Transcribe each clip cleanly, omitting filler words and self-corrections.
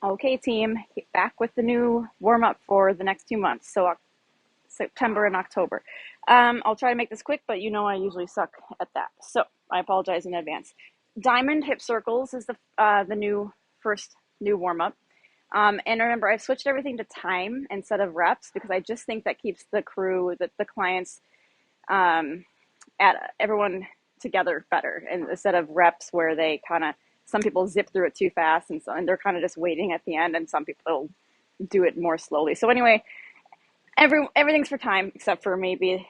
Okay, team, back with the new warm up for the next 2 months. So September and October. I'll try to make this quick, but you know I usually suck at that. So I apologize in advance. Diamond hip circles is the new first new warm up. And remember, I've switched everything to time instead of reps because I just think that keeps the crew, the clients, at everyone together better, and instead of reps where they kind of some people zip through it too fast, and they're kind of just waiting at the end, and some people do it more slowly. So anyway, everything's for time except for maybe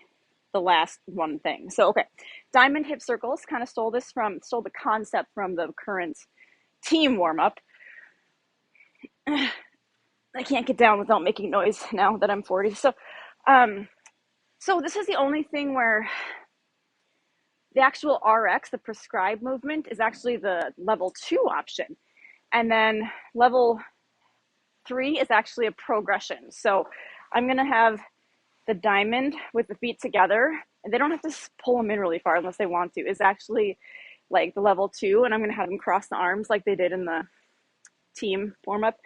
the last one thing. So okay, diamond hip circles kind of stole the concept from the current team warm up. I can't get down without making noise now that I'm 40. So this is the only thing where the actual RX, the prescribed movement, is actually the level 2 option. And then level 3 is actually a progression. So I'm going to have the diamond with the feet together, and they don't have to pull them in really far unless they want to. Is actually like the level 2, and I'm going to have them cross the arms like they did in the team warm up.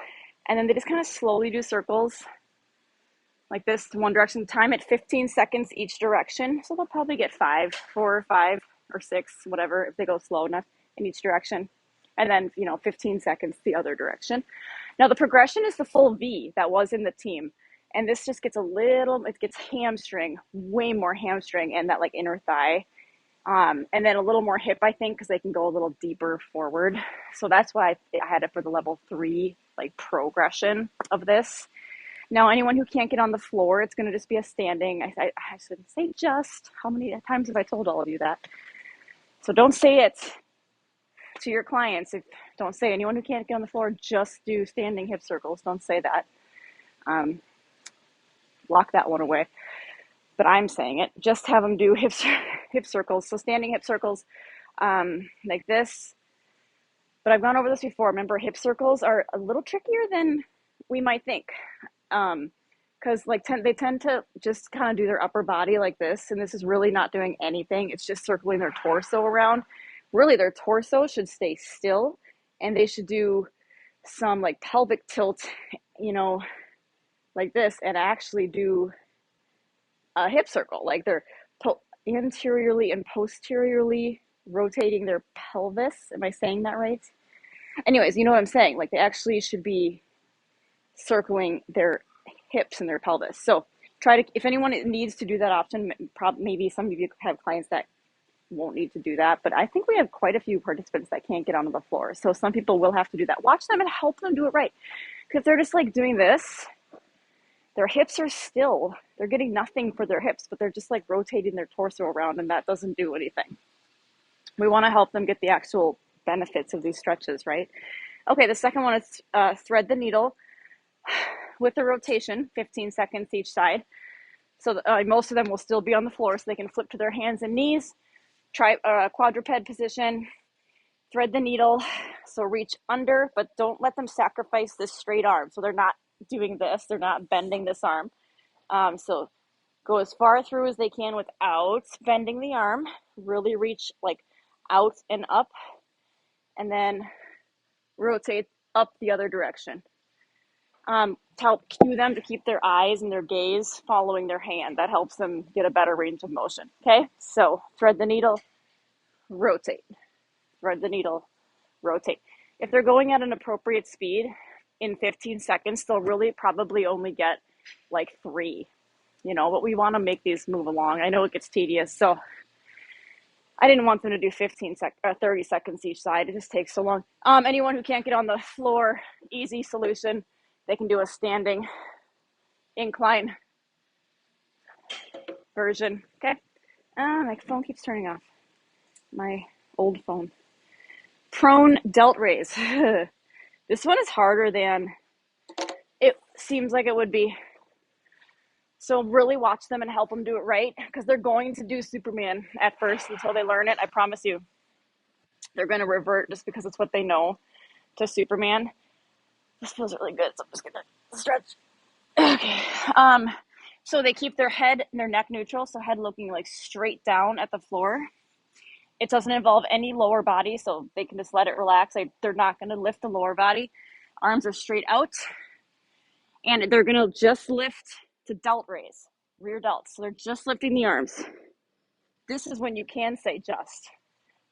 And then they just kind of slowly do circles like this, one direction. Time at 15 seconds each direction. So they'll probably get 4 or 5 or 6, whatever, if they go slow enough in each direction. And then, 15 seconds the other direction. Now the progression is the full V that was in the team. And this just gets it gets hamstring, way more hamstring, and that like inner thigh. And then a little more hip, I think, because they can go a little deeper forward. So that's why I had it for the level 3, like progression of this. Now, anyone who can't get on the floor, it's going to just be a standing. I shouldn't say just. How many times have I told all of you that? So don't say it to your clients. Don't say anyone who can't get on the floor, just do standing hip circles. Don't say that. Lock that one away. But I'm saying it. Just have them do hip circles. So standing hip circles like this. But I've gone over this before. Remember, hip circles are a little trickier than we might think. Because they tend to just kind of do their upper body like this, and this is really not doing anything. It's just circling their torso around. Really, their torso should stay still, and they should do some like pelvic tilt, like this, and actually do a hip circle. Like they're anteriorly and posteriorly rotating their pelvis. Am I saying that right? Anyways, you know what I'm saying. Like they actually should be circling their hips and their pelvis. So if anyone needs to do that option, maybe some of you have clients that won't need to do that, but I think we have quite a few participants that can't get onto the floor. So some people will have to do that. Watch them and help them do it right. Because they're just like doing this, their hips are still, they're getting nothing for their hips, but they're just like rotating their torso around, and that doesn't do anything. We want to help them get the actual benefits of these stretches, right? Okay, the second one is thread the needle with the rotation, 15 seconds each side. So most of them will still be on the floor, so they can flip to their hands and knees. Try quadruped position, thread the needle. So reach under, but don't let them sacrifice this straight arm. So they're not doing this, they're not bending this arm. So go as far through as they can without bending the arm. Really reach like out and up, and then rotate up the other direction. To help cue them to keep their eyes and their gaze following their hand. That helps them get a better range of motion. Okay, so thread the needle, rotate. Thread the needle, rotate. If they're going at an appropriate speed in 15 seconds, they'll really probably only get like 3, but we want to make these move along. I know it gets tedious, so I didn't want them to do 30 seconds each side. It just takes so long. Anyone who can't get on the floor, easy solution. They can do a standing incline version. Okay. My phone keeps turning off. My old phone. Prone delt raise. This one is harder than it seems like it would be. So really watch them and help them do it right, because they're going to do Superman at first until they learn it. I promise you. They're going to revert just because it's what they know to Superman. This feels really good, so I'm just going to stretch. Okay. So they keep their head and their neck neutral, so head looking like straight down at the floor. It doesn't involve any lower body, so they can just let it relax. They're not going to lift the lower body. Arms are straight out, and they're gonna just lift to delt raise, rear delts. So they're just lifting the arms. This is when you can say just,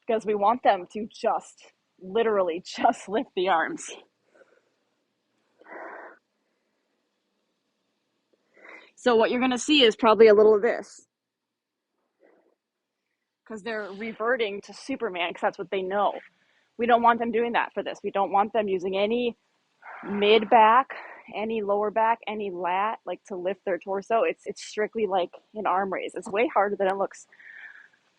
because we want them to just, literally just lift the arms. So what you're gonna see is probably a little of this, because they're reverting to Superman, because that's what they know. We don't want them doing that for this. We don't want them using any mid back, any lower back, any lat, like to lift their torso. It's strictly like an arm raise. It's way harder than it looks.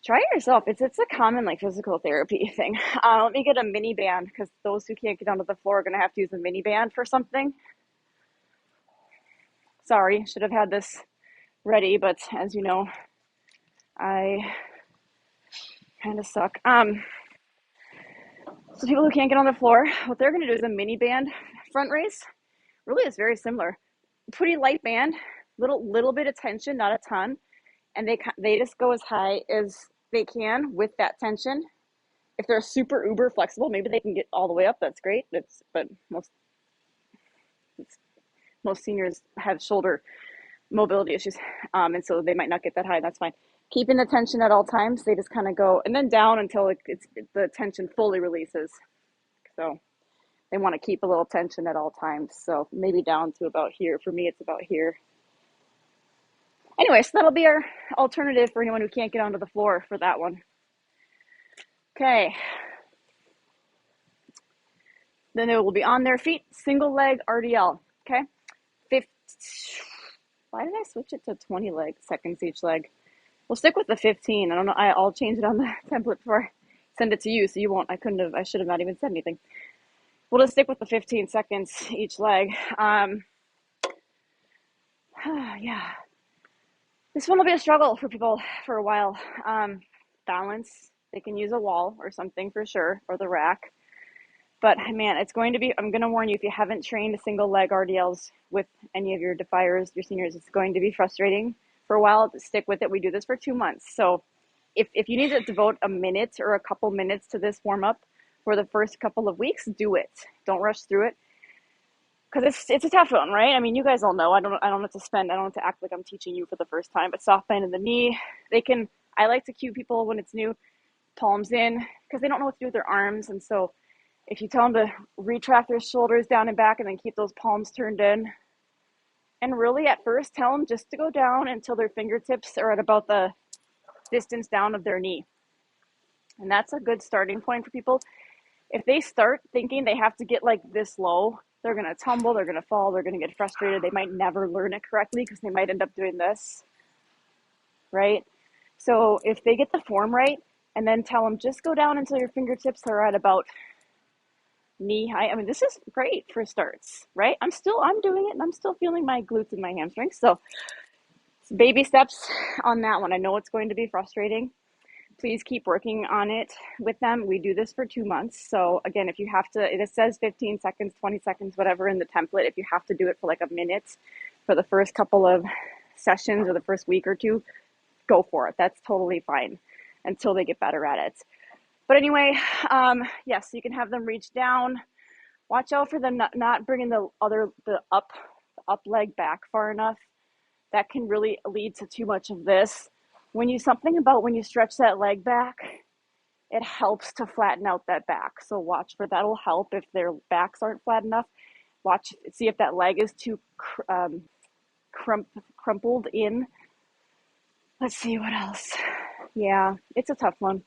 Try it yourself. It's a common like physical therapy thing. Let me get a mini band, because those who can't get onto the floor are gonna have to use a mini band for something. Sorry, should have had this ready, but as you know, I kind of suck. So people who can't get on the floor, what they're gonna do is a mini band front raise. Really, it's very similar. Pretty light band, little bit of tension, not a ton, and they just go as high as they can with that tension. If they're super uber flexible, maybe they can get all the way up. That's great. But most seniors have shoulder mobility issues, and so they might not get that high. That's fine. Keeping the tension at all times, they just kind of go and then down until the tension fully releases. So they want to keep a little tension at all times. So maybe down to about here. For me, it's about here. Anyway, so that'll be our alternative for anyone who can't get onto the floor for that one. Okay. Then they will be on their feet, single leg RDL. Okay. Why did I switch it to 20 seconds each leg? We'll stick with the 15. I don't know. I'll change it on the template before I send it to you, so you won't. I should have not even said anything. We'll just stick with the 15 seconds each leg. Yeah. This one will be a struggle for people for a while. Balance. They can use a wall or something for sure, or the rack. But man, it's going to be, I'm going to warn you, if you haven't trained single leg RDLs with any of your defiers, your seniors, it's going to be frustrating for a while. Stick with it. We do this for 2 months. So if you need to devote a minute or a couple minutes to this warm up for the first couple of weeks, do it. Don't rush through it. Because it's a tough one, right? I mean, you guys all know. I don't have to act like I'm teaching you for the first time. But soft bend in the knee, I like to cue people when it's new, palms in, because they don't know what to do with their arms. And so if you tell them to retract their shoulders down and back and then keep those palms turned in, and really at first tell them just to go down until their fingertips are at about the distance down of their knee. And that's a good starting point for people. If they start thinking they have to get like this low, they're going to tumble, they're going to fall, they're going to get frustrated. They might never learn it correctly because they might end up doing this, right? So if they get the form right and then tell them just go down until your fingertips are at about knee high. I mean, this is great for starts, right? I'm doing it and I'm still feeling my glutes and my hamstrings. So baby steps on that one. I know it's going to be frustrating. Please keep working on it with them. We do this for 2 months. So again, if you have to, it says 15 seconds, 20 seconds, whatever in the template. If you have to do it for like a minute for the first couple of sessions or the first week or two, go for it. That's totally fine until they get better at it. But anyway, yes, you can have them reach down. Watch out for them not bringing the up leg back far enough. That can really lead to too much of this. When you stretch that leg back, it helps to flatten out that back. So watch for that'll help if their backs aren't flat enough. See if that leg is too crumpled in. Let's see what else. Yeah, it's a tough one,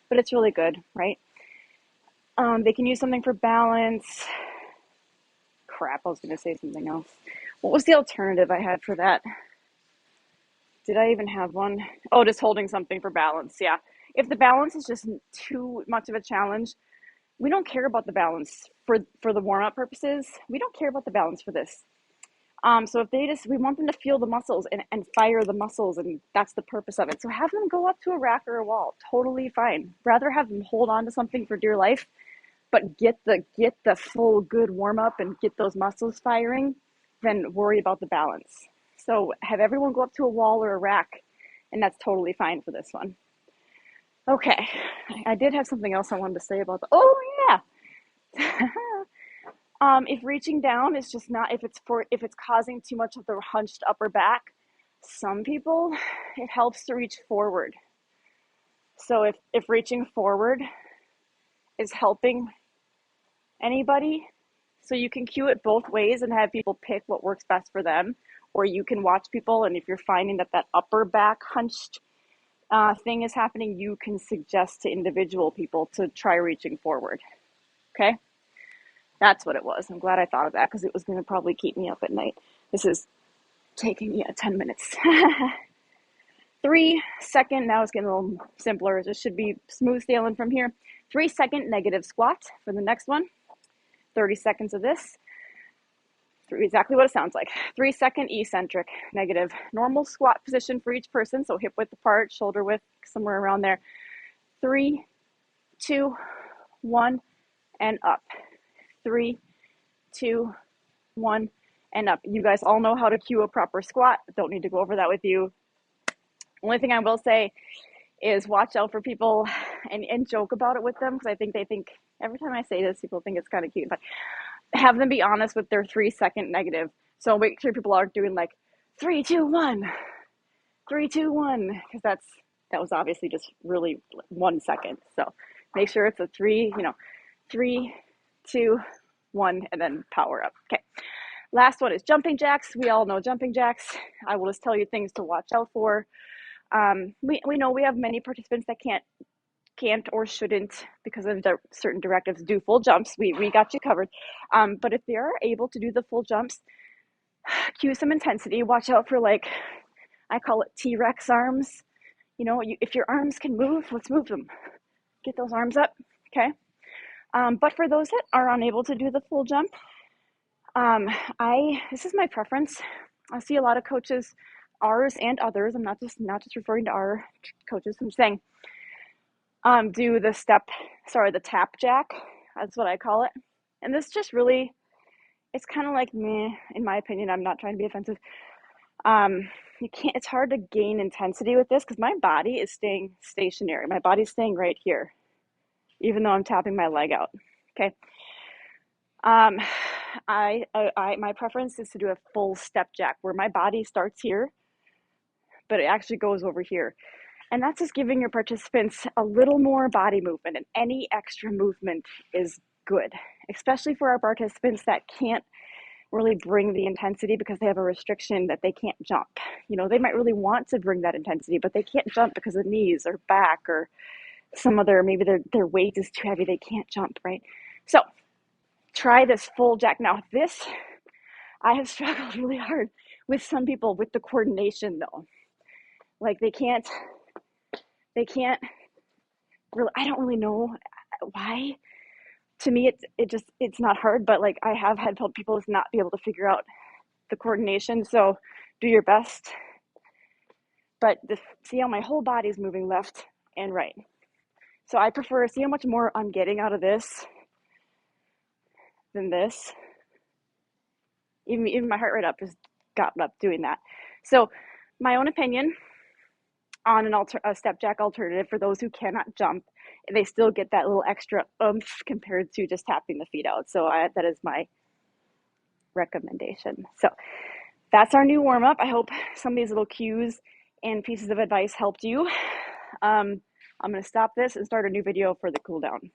but it's really good, right? They can use something for balance. Crap, I was going to say something else. What was the alternative I had for that? Did I even have one? Oh, just holding something for balance. Yeah. If the balance is just too much of a challenge, we don't care about the balance for the warm-up purposes. We don't care about the balance for this. So if we want them to feel the muscles and fire the muscles, and that's the purpose of it. So have them go up to a rack or a wall. Totally fine. Rather have them hold on to something for dear life, but get the full good warm-up and get those muscles firing than worry about the balance. So have everyone go up to a wall or a rack, and that's totally fine for this one. Okay, I did have something else I wanted to say about oh yeah. If reaching down is just not, if it's causing too much of the hunched upper back, some people, it helps to reach forward. So if reaching forward is helping anybody, so you can cue it both ways and have people pick what works best for them, or you can watch people, and if you're finding that upper back hunched thing is happening, you can suggest to individual people to try reaching forward. Okay? That's what it was. I'm glad I thought of that because it was going to probably keep me up at night. This is taking me 10 minutes. 3-second, now it's getting a little simpler. This should be smooth sailing from here. 3-second negative squat for the next one. 30 seconds of this. Exactly what it sounds like. 3-second eccentric negative. Normal squat position for each person. So hip width apart, shoulder width, somewhere around there. 3, 2, 1, and up. 3, 2, 1, and up. You guys all know how to cue a proper squat. Don't need to go over that with you. Only thing I will say is watch out for people and joke about it with them, because I think they think, every time I say this, people think it's kind of cute, but have them be honest with their 3-second negative. So make sure people aren't doing like 3, 2, 1, 3, 2, 1, because that was obviously just really 1 second. So make sure it's a 3, 3, 2, 1, and then power up. Okay. Last one is jumping jacks. We all know jumping jacks. I will just tell you things to watch out for. We know we have many participants that can't or shouldn't, because of certain directives, do full jumps. We got you covered. But if they are able to do the full jumps, cue some intensity. Watch out for, like, I call it T-Rex arms. If your arms can move, let's move them. Get those arms up, okay? But for those that are unable to do the full jump, this is my preference. I see a lot of coaches, ours and others, I'm not just referring to our coaches, I'm saying, do the tap jack. That's what I call it. And this just really, it's kind of like meh, in my opinion. I'm not trying to be offensive. It's hard to gain intensity with this because my body is staying stationary. My body's staying right here, even though I'm tapping my leg out. Okay. My preference is to do a full step jack where my body starts here, but it actually goes over here. And that's just giving your participants a little more body movement, and any extra movement is good, especially for our participants that can't really bring the intensity because they have a restriction that they can't jump. They might really want to bring that intensity, but they can't jump because of knees or back or some other, maybe their weight is too heavy, they can't jump, right? So try this full jack. Now this, I have struggled really hard with some people with the coordination though. Like they can't really, I don't really know why. To me, it's not hard, but like I have had people not be able to figure out the coordination. So do your best. But see how my whole body is moving left and right. So I prefer, see how much more I'm getting out of this than this. Even my heart rate up has gotten up doing that. So my own opinion on a step jack alternative for those who cannot jump, they still get that little extra oomph compared to just tapping the feet out. So that is my recommendation. So that's our new warm-up. I hope some of these little cues and pieces of advice helped you. I'm going to stop this and start a new video for the cool down.